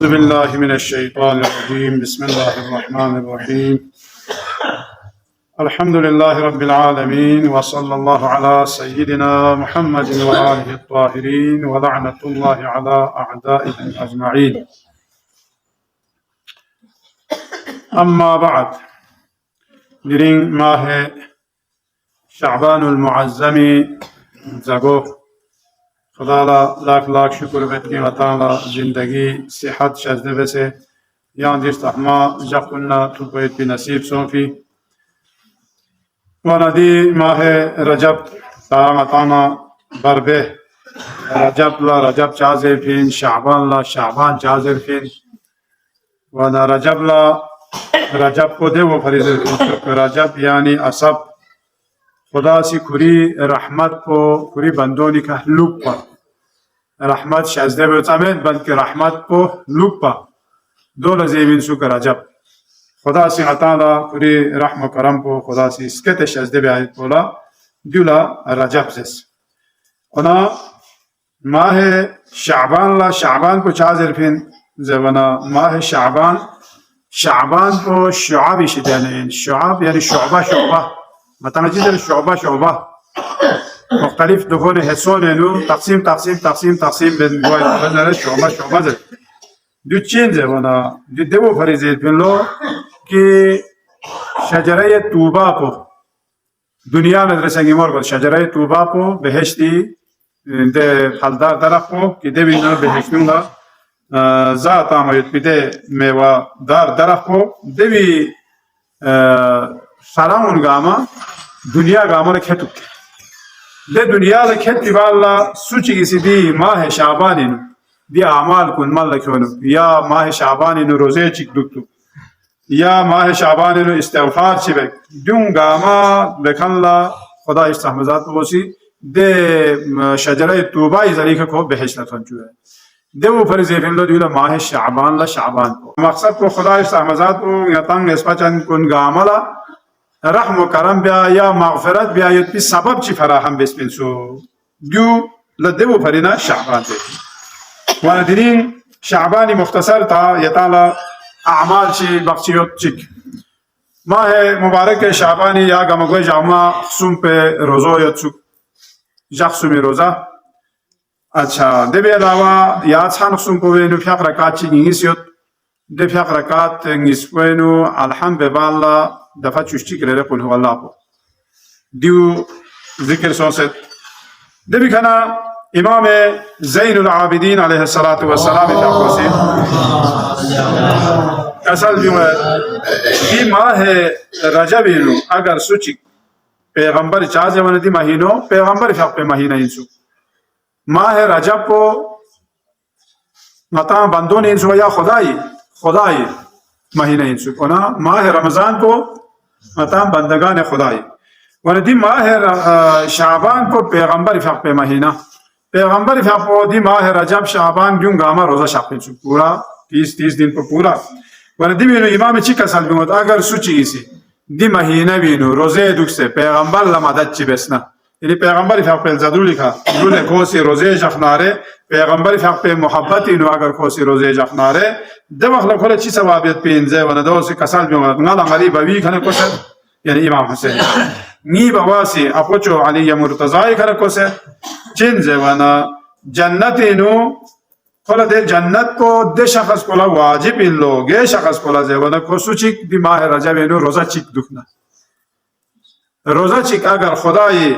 أعوذ بالله من الشيطان الرجيم. بسم الله الرحمن الرحيم. الحمد لله رب العالمين، وصلى الله على سيدنا محمد وآله الطاهرين، ولعنة الله على أعدائهم أجمعين. أما بعد، درين ماه شعبان المعظم زغو خدا لاکھ لاکھ شکر بیتنی وطالا زندگی صحت شزده بسه یان دیرست احما جاقنا توبایت بی نصیب صوفی وانا دی ماه رجب تاغتانا بربه رجب لا رجب چازر فين، شعبان لا شعبان چازر فين، وانا رجب لا رجب کو دے وہ فریض رجب یعنی اصب خدا سی کری رحمت کو کری بندونی کا لوپا رحمت شازده بتامن بلکه رحمت کو لوپا دول زیبین سو رجب خدا سی عطالا کری رحم و کرم کو خدا سی اسکت شازده بیایت بولا دولا رجب زس اونا ماه شعبان لا شعبان کو چازر فين زبنا ماه شعبان کو شعبی شدانين شعب يعني شعبه مثلا جدا شعبه مختلف دخول حصول انه تقسیم بین گویا شعبه زد دو چین زبانا دو فریزید بین لو که شجره توبه کو دنیا مدرسه گیمار بود شجره توبه کو بهشتی ده حلدار درخت کو که ده بینو بهشتون لا ذات آمایت بیده میوه دار درخت کو ده بی سلامون گاما دنیا گاما رو کتوک ده دنیا رو کتی بالا سوچی کسی دی ماه شعبانینو دی اعمال کن مال لکنو یا ماه شعبانینو روزه چیک دکتو یا ماه شعبانینو استغفار چی بک دون گاما بکن لا خدا استحمزات بوسی ده شجره توبه ذریعه کو بهشتتون چوه ده وہ فریضے فین لو دیولا ماه شعبان لا شعبان کو مقصد کو خدا استحمزات کو یتان نسبتن کن گاملا رحم و کرم بیا یا مغفرت بیا یت بی سبب چی فراهم بسپنسو دو لدو فرینا شعبان ده وانا دینین شعبانی مختصر تا یتالا اعمال چی بخشیوت چیک ماه مبارک شعبانی یا گمگوی جامعه خصوم پہ روزو یتسو جخصومی روزہ اچھا دے بے علاوہ یا چھان خصوم کو وینو فیق رکات چی نگیس یت دے فیق رکات نگیس وینو الحمد بالله دفعه چشتی کرده قل هو الله کو دیو ذکر سوست دبی کنا امام زین العابدین علیه الصلاة والسلام تقوسی اصل بیوم دی ماه رجبینو اگر سوچی پیغمبر چازه وندی مہینو پیغمبر فیق پہ مہینہ انسو ماه رجب کو مطا بندون انسو یا خدای مہینہ انسو اونا ماه رمضان کو مطا بندگان خدای وندی ماه شعبان کو پیغمبر فیق پہ مہینہ پیغمبر فیق پہ دی ماه رجب شعبان جون گاما روزہ شاقین سو پورا 30 دن کو پورا وندی بینو امام چی کسل بیمود اگر سوچی ایسی دی مہینہ بینو روزے دکھ سے پیغمبر لمدد چی بسنا یعنی پیغمبر فیق پہ الزدو لکھا دولے کوسی روزے جخنارے پیغمبر فیق پہ محبتی نو اگر کوسی روزے جخنارے دو اخلا کھولے چی ثوابیت پینزے وندو سی کسل بیمود نالا غریب بی کھنے کسل یعنی امام حسین نی بواسی اپوچو علی مرتضای کھنے کسل چنزے ونا جنتی نو کھولا دے جنت کو دے شخص کھولا واجب ان لوگ یہ شخص کھولا زے ونا کسو چک دی ماہ رجب انو روزہ چک دکھنا روزہ چک اگر خدای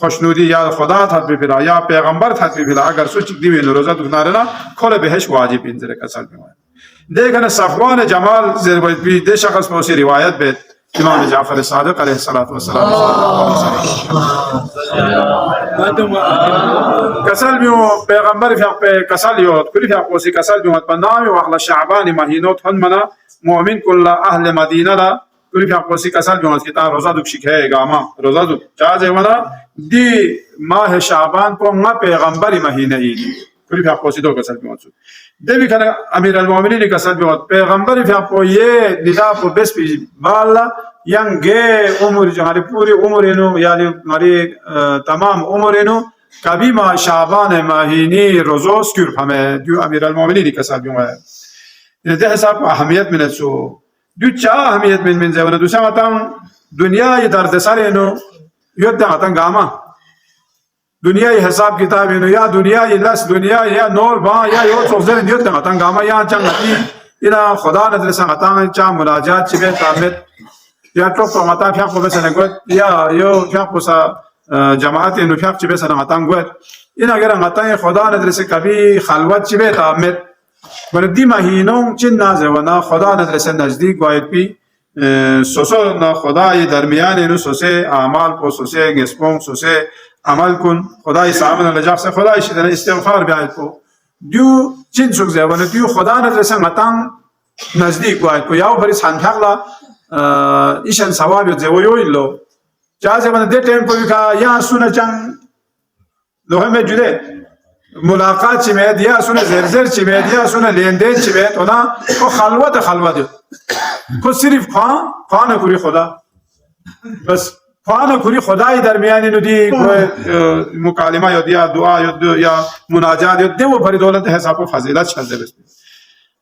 خوشنودی یا خدا تحت بلا یا پیغمبر تحت بلا اگر سوچ دیوی روزہ دکھنا رہنا کھولے بہش واجب انزر کسل بیمار دیکھنا صفوان جمال زیر بی دے شخص موسی روایت بیت امام جعفر صادق علیہ السلام کسل بیو پیغمبر فیق پہ کسل یوت کلی فیق موسی کسل بیوت پنامی واخلا شعبان مہینوت ہن منا مومن کل اہل مدینہ دا کلی فیق موسی کسل بیوت کتا روزہ دک شکھے گاما روزہ دک چاہزے منا دی ماہ شعبان کو ما پیغمبر مہینہ ایدی کلی فیق موسی دو کسل بیوت دے بھی کھنا امیر المومنین کسل بیوت پیغمبر فیق پو یہ ندا پو بس پی بالا ینگ گے عمر جو ہماری پوری عمرینو یعنی ہماری تمام عمرینو کبھی ما شعبان مہینی روزو سکر ہمیں جو امیر المومنین کسل بیوت ده حساب أهمية من السو دو چا أهمية من زمان دو سامتان دنيا يدرد سرينو يد عتان قاما دنیا حساب کتاب اینو یا دنیا لس دنیا یا نور با یا یو چوزر دیوت عتان قاما یا چنگتی اینا خدا ندرس عتان چا مناجات چبه تامت یا تو پرماتا فیاق کو بسنه گوت یا یو فیاق کو سا جماعت اینو فیاق چبه سنه عتان گوت این اگر عتان خدا ندرس کبھی خلوت چبه تامت بردی مهینوں چن نازونا خدا ندرس نزدیک باید پی سوسو نا خدای درمیان اینو سوسه اعمال کو سوسه گسپون سوسه عمل کن خدای سامن لجاق سے خدای شدن استغفار بیاید کو دیو چن سوک زبان دیو خدا ندرس عتان نزدیک باید کو یاو بری سانحقلا ایشان ثواب یو زویو ایلو جازه من ده ٹائم کو کا یا سونه چن لوه میں جده ملاقات چی میاد یا سونه زرزر چی میاد یا سونه لیندین چی میاد اونا کو خلوت کو صرف خانه کوری خدا بس خانه کوری خدای درمیانی نو دی مکالمه یا دعا یا مناجات یا دیو بری دولت حساب فضیلت شده بس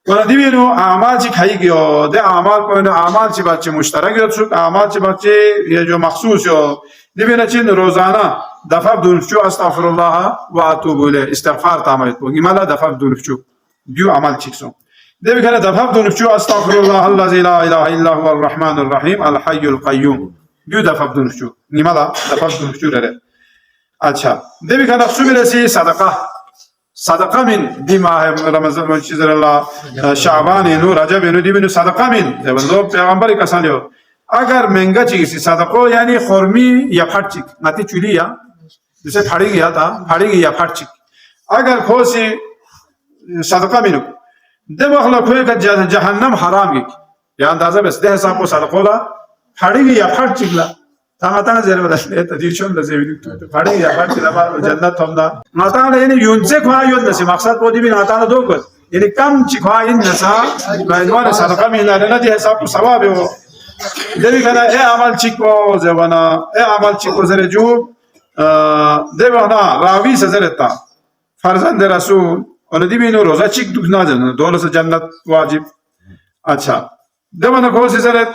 ولی دیوینو اعمال چی کهی گیو ده اعمال کو اینو اعمال چی بچه مشترک یاد شد اعمال چی بچه یه جو مخصوص یو دیوینو چین روزانه دفع دونفچو استغفر الله و اتوب الیه استغفار تعمل کو ایمالا دفع دونفچو دیو عمل چیکسون دیو کنه دفع دونفچو استغفر الله الذي لا اله الا هو الرحمن الرحيم الحي القيوم دیو دفع دونفچو ایمالا دفع دونفچو ره اچھا دیو کنه سومیرسی صدقه من دی ماه رمضان و چیز الله شعبان اینو رجب اینو دی بینو صدقه من دو پیغمبر کسانیو اگر منگا چیزی صدقه یعنی خرمی یا پھٹچک نتی چولی یا جسے پھڑی گیا تھا پھڑی گیا پھٹچک اگر کھوسی صدقه منو ده مخلا کوئی کا جهنم حرام گی یا اندازه بس ده حساب کو صدقه لا پھڑی گیا پھٹچک لا تاتا زیر بدل تدیشون لزیوی پھڑی گیا پھٹ لا جنت هم دا ناتا یعنی یونزه کو یون نسی مقصد کو دی بھی ناتا دو کو یعنی کم چکھا ان نسا عنوان صدقه من نه دی حساب کو ثواب ہو دیوی کنا اے عمل چکو زبانا اے عمل چکو زر جو دیوانا راوی سزرتا فرزند رسول اور دی بینو روزہ چک دکنا جن دولت جنت واجب اچھا دیوانا کو سزرت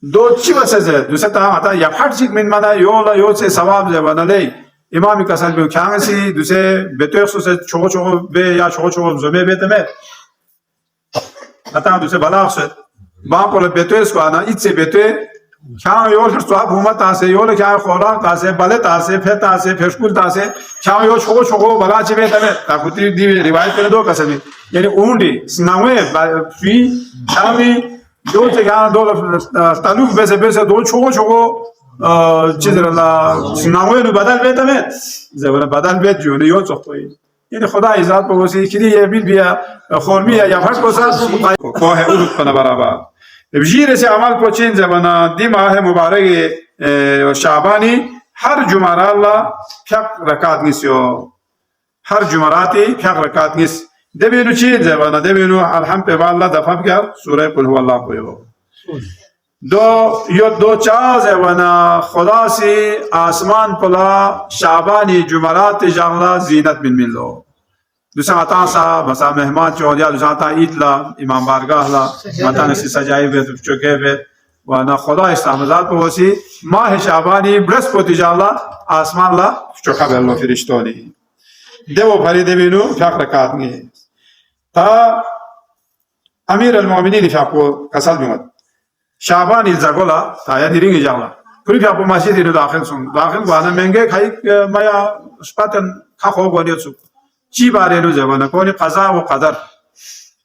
دو چی بسزه دوستا آتا یا پھٹ چک من مانا یولا یو سے ثواب زبانا لی امامی کسل بیو کانسی دوسے بیتوی خصوص چوغو بے یا چوغو زمے بیتا میں اتا دوسے بلا خصوص با پر بیتوی اس کو آنا ایت سے بیتوی کان یول سواب حومت آسے یول کان خوراک آسے بلت آسے پھت آسے پھشکولت آسے کان یول چوغو بلا چی بیتا میں تاکوتی دی روایت کرنے دو کسل یعنی اونڈی سناوے فی کامی دو تکان دو تلوک بیسے دو چوغو چیز الله سناوی نو بدل بیت میں زبر بدل بیت جو نیو چوکوی یعنی خدا ذات کو وسی کلی یہ بیل بیا خورمی یا فرض کو سر کو ہے اود پنا برابر بجیر سے عمل کو چین زبنا دی ماہ مبارک شعبانی ہر جمعہ اللہ فق رکعت نسیو ہر جمعراتی فق رکعت نس دبینو چین زبنا دبینو الحمد لله دفع کر سورہ قل هو الله کو دو چاز ونا خدا سے آسمان پلا شعبانی جمعرات جانلا زینت من لو دوسرا عطا صاحب بسا مہمان چودیا دوسرا عطا عید لا امام بارگاہ لا مطان سی سجائی بیت چکے بیت وانا خدا استعمالات پہ وسی ماہ شعبانی برس پوتی جانلا آسمان لا چکا بیلو فرشتونی دیو بھری دیوینو فاق رکات گی تا امیر المومنین فاقو کسل بیمت شعبان الزغولا تا یادی رینگ جالا پوری فاقو مسجد اینو داخل بانا منگه کھائی مایا سپاتن خاخو گونیت سو چی باره نو زبانه کونی قضا و قدر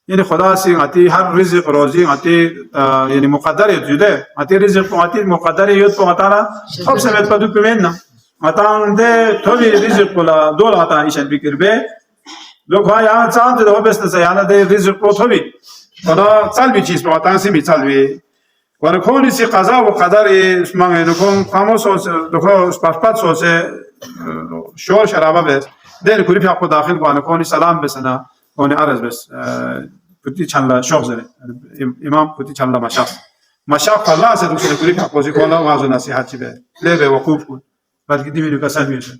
یعنی خدا سی غتی هر رزق روزی غتی یعنی مقدر یده غتی رزق غتی مقدر یود پو غتانا خب سمت پدو کمین غتان ده توی رزق کلا دول غتا ایشن بکر به لوگ ها یہاں چاند ده بس نسیانا ده رزق کو توی خدا سالبی چیز پو غتان سی می سالبی ونکونی سی قضا و قدر اسمان نکون خاموش دکو سپاسپات سوسه شور شرابه بس دیر کوری فی اپو داخل کو نکونی سلام بسنا کونی عرض بس کتی چند شوق زره امام کتی چند مشاق الله سے دوسرے کوری فی اپو سی کولا واضح نصیحت چی به لی به وقوف کن بعد کی دیمی نکا سلمی شد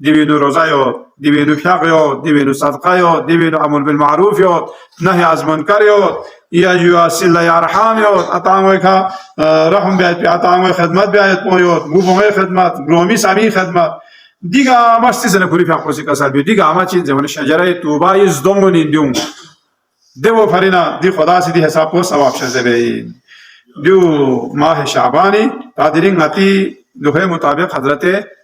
ديبينو رزايو ديبينو فياقيو ديبينو صدقايو ديبينو أمر بالمعروف يو نهي عن المنكر يو يا جوا سلا يا رحام يو أطعمك رحم بيت أطعمك خدمات بيت مويوت مبومي خدمات برومي سامي خدمات ديجا ما استيزنا كوري في أقوسي كسر بيو ديجا ما تشين زمان الشجرة توبا يزدونغون ينديون ديو فرينا دي خدا سيدي حسابه سواب شزبين ديو ماه شعباني تادرين غتي دوه مطابق حضرت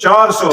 400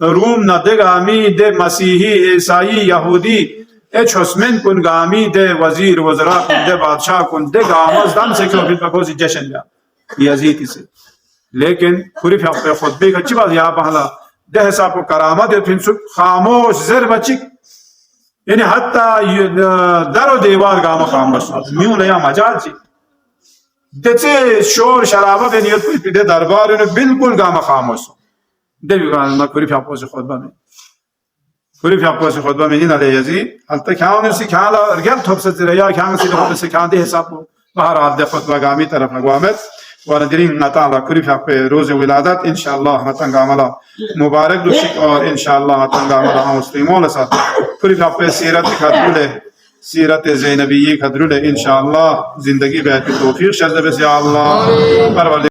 روم ندگامی ده مسیحی عیسائی یهودی اچ حسمن کن گامی ده وزیر وزراء کن ده بادشاہ کن ده گامز دم سے کیوں پھر بکوزی جشن جا یزیدی سے لیکن پوری پہ خطبے کا چی بات یہاں پہلا ده حساب کو کرامت ہے پھر خاموش زر بچک یعنی حتی در و دیوار گام خاموش میون یا مجال چی دچے شور شرابہ بے نیت پوری پیدے دربار انہوں بالکل گام خاموش ده بیگان پوری پہ اپوزی خطبہ میں پوری في أقوى خطبة منين على يزيد حتى كانوا نفسي كان على رجال تبصت ريا كان نفسي تبصت كان ده حسابه بحر عبد خطبة قامي طرف نقامت وندرين نتالا كوري في أقوى روز ولادات إن شاء الله نتنقاملا مبارك دوشك اور إن شاء الله نتنقاملا مسلمون لسا كوري في أقوى سيرت خدرولة سيرت زينبية خدرولة إن شاء الله زندگي بيت توفيق شرط بس يا الله